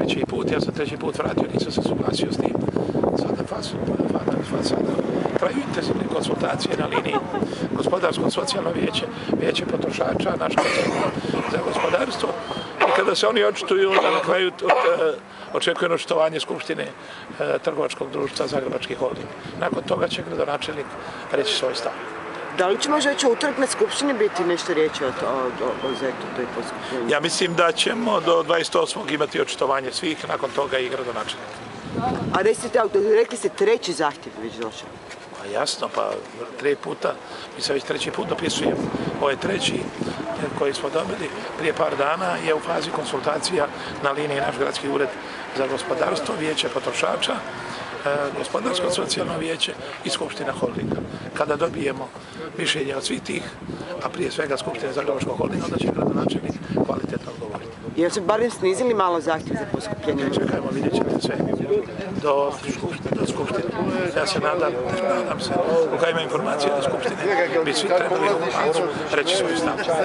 treći put, ja sam treći put vratio, nisam se suglasio s tim. Sada traju intenzivne konsultacije na liniji gospodarsko-socijalno vijeće, vijeće potrošača, naš koncern za gospodarstvo. I kada se oni očituju, onda na kraju očekujemo očitovanje Skupštine trgovačkog društva Zagrebački holding. Nakon toga će gradonačelnik reći svoj stav. Da li će možda već utorak na Skupštini biti nešto riječi o ZET-u, toj poskupljenju? Ja mislim da ćemo do 28. imati očitovanje svih, nakon toga i gradonačelnika. A rekli ste treći zahtjev već došao? Pa jasno, pa 3 puta, mi se već treći put dopisujem. Ovaj treći koji smo dobili prije par dana je u fazi konsultacija na liniji naš gradski ured za gospodarstvo, vijeće potrošača, gospodarsko-socijalno vijeće i Skupština holdinga. Kada dobijemo mišljenje od svih tih, a prije svega Skupštine Zagrebačkog holdinga, onda će gradonačelnik kvalitetno odgovoriti. Jel se barem snizili malo zahtjev za poskupljenje? Čekajmo, vidjet ćete sve do Skupštine. Ja se nadam se, u kada ima informacija do Skupštine, bi svi trebali u reći svoj stav.